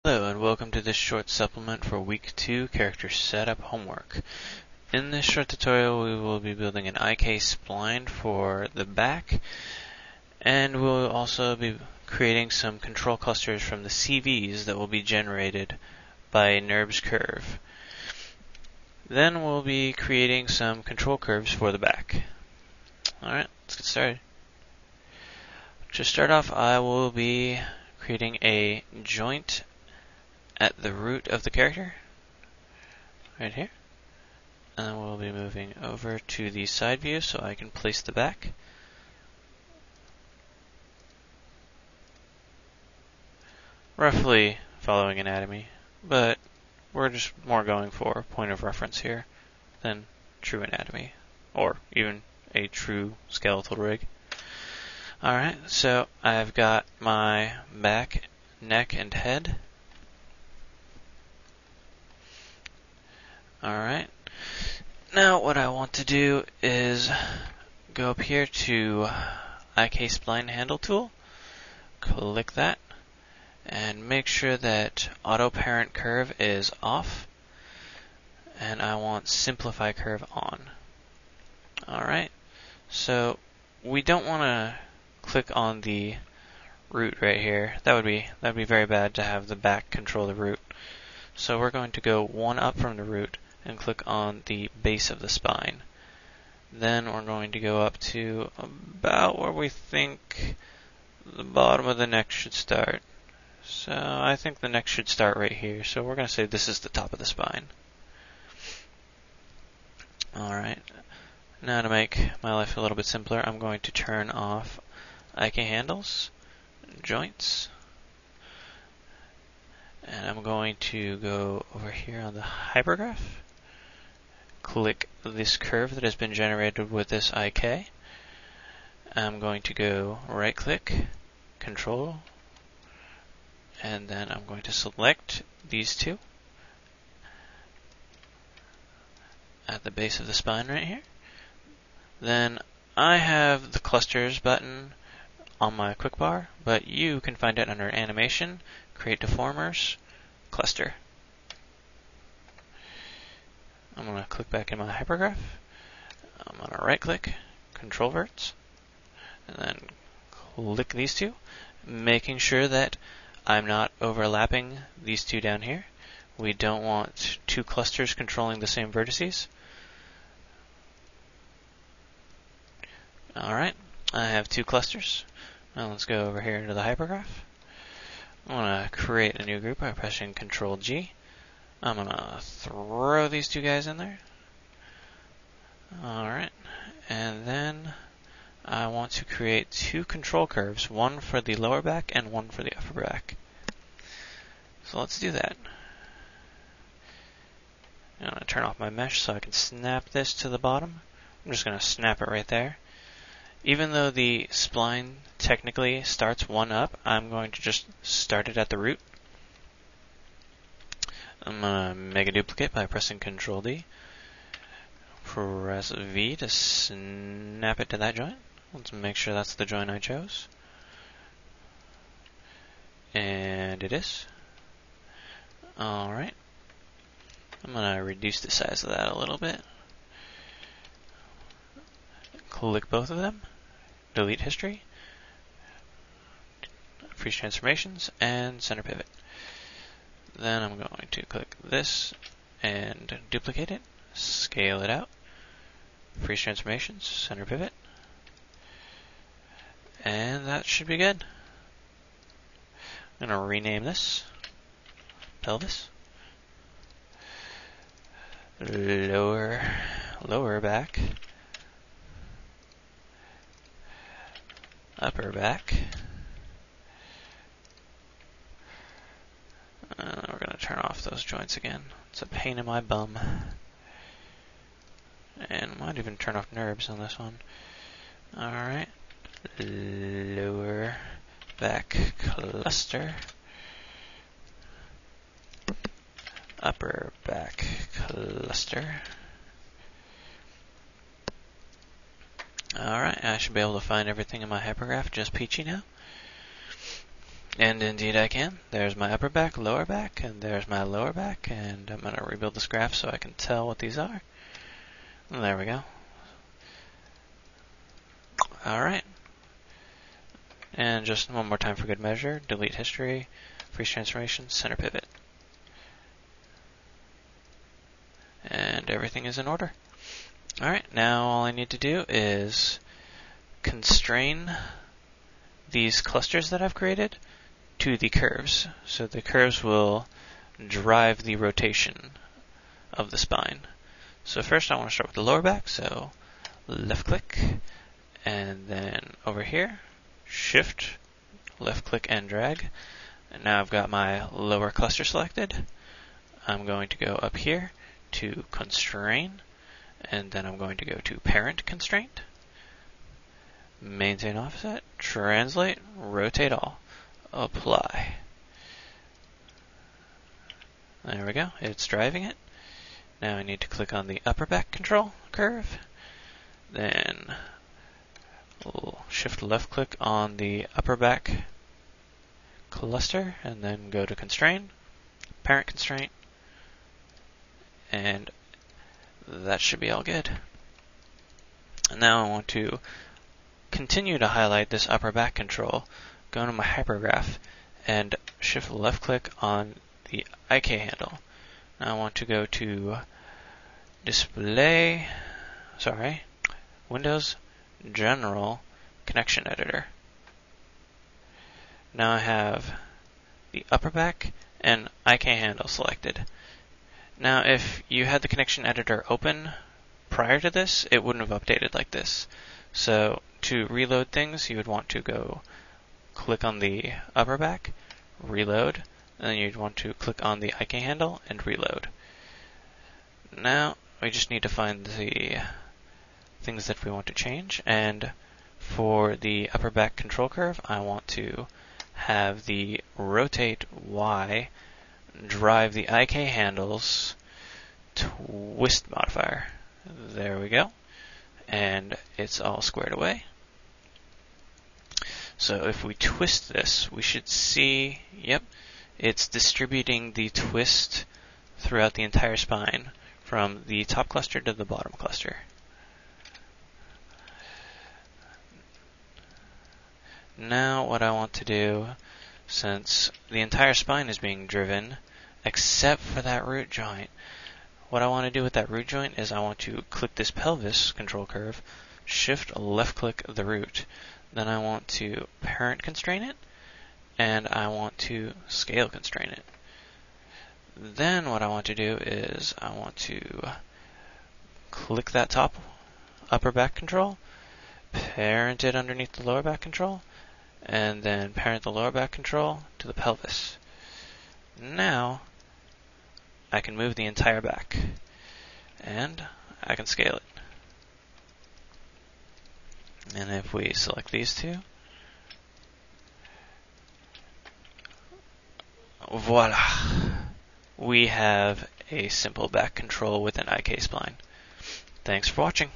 Hello and welcome to this short supplement for week 2 character setup homework. In this short tutorial we will be building an IK spline for the back, and we'll also be creating some control clusters from the CVs that will be generated by NURBS curve. Then we'll be creating some control curves for the back. Alright, let's get started. To start off, I will be creating a joint at the root of the character, right here. And we'll be moving over to the side view so I can place the back. Roughly following anatomy, but we're just more going for point of reference here than true anatomy, or even a true skeletal rig. Alright, so I've got my back, neck, and head. Alright, now what I want to do is go up here to IK Spline Handle Tool, click that, and make sure that Auto Parent Curve is off, and I want Simplify Curve on. Alright, so we don't want to click on the root right here. That would be very bad to have the back control the root. So we're going to go one up from the root and click on the base of the spine. Then we're going to go up to about where we think the bottom of the neck should start. So I think the neck should start right here. So we're going to say this is the top of the spine. Alright, now to make my life a little bit simpler, I'm going to turn off IK handles, joints, and I'm going to go over here on the hypergraph, click this curve that has been generated with this IK. I'm going to go right click, control, and then I'm going to select these two at the base of the spine right here. Then I have the clusters button on my quick bar, but you can find it under animation, create Deformers Cluster. I'm going to click back in my hypergraph. I'm going to right click, control verts, and then click these two, making sure that I'm not overlapping these two down here. We don't want two clusters controlling the same vertices. Alright, I have two clusters. Now let's go over here to the hypergraph. I want to create a new group by pressing Ctrl+g. I'm going to throw these two guys in there. Alright, and then I want to create two control curves, one for the lower back and one for the upper back. So let's do that. I'm going to turn off my mesh so I can snap this to the bottom. I'm just going to snap it right there. Even though the spline technically starts one up, I'm going to just start it at the root. I'm going to make a duplicate by pressing Ctrl+d. Press V to snap it to that joint. Let's make sure that's the joint I chose. And it is. Alright. I'm going to reduce the size of that a little bit. Click both of them. Delete history. Freeze transformations and center pivot. Then I'm going to click this and duplicate it, scale it out, freeze transformations, center pivot, and that should be good. I'm going to rename this pelvis, lower back, upper back. We're going to turn off those joints again. It's a pain in my bum. And I might even turn off NURBS on this one. Alright. Lower back cluster. Upper back cluster. Alright, I should be able to find everything in my hypergraph just peachy now. And indeed I can. There's my upper back, lower back, and there's my lower back, and I'm going to rebuild this graph so I can tell what these are. And there we go. Alright. And just one more time for good measure, delete history, freeze transformation, center pivot. And everything is in order. Alright, now all I need to do is constrain these clusters that I've created to the curves. So the curves will drive the rotation of the spine. So first I want to start with the lower back, so left click, and then over here, shift, left click and drag. And now I've got my lower cluster selected. I'm going to go up here to constrain, and then I'm going to go to parent constraint, maintain offset, translate, rotate all, apply. There we go, it's driving it. Now I need to click on the upper back control curve, then shift left click on the upper back cluster, and then go to constrain, parent constraint, and that should be all good. And now I want to continue to highlight this upper back control, go into my hypergraph, and shift left click on the IK handle. Now I want to go to Windows General Connection Editor. Now I have the upper back and IK handle selected. Now if you had the connection editor open prior to this, it wouldn't have updated like this. So to reload things, you would want to go click on the upper back, reload, and then you'd want to click on the IK handle and reload. Now we just need to find the things that we want to change, and for the upper back control curve, I want to have the rotate Y drive the IK handles twist modifier. There we go. And it's all squared away. So if we twist this, we should see, yep, it's distributing the twist throughout the entire spine from the top cluster to the bottom cluster. Now what I want to do, since the entire spine is being driven, except for that root joint, what I want to do with that root joint is I want to click this pelvis control curve, shift left click the root. Then I want to parent constrain it, and I want to scale constrain it. Then what I want to do is I want to click that top upper back control, parent it underneath the lower back control, and then parent the lower back control to the pelvis. Now I can move the entire back, and I can scale it. And if we select these two, voila! We have a simple back control with an IK spline. Thanks for watching.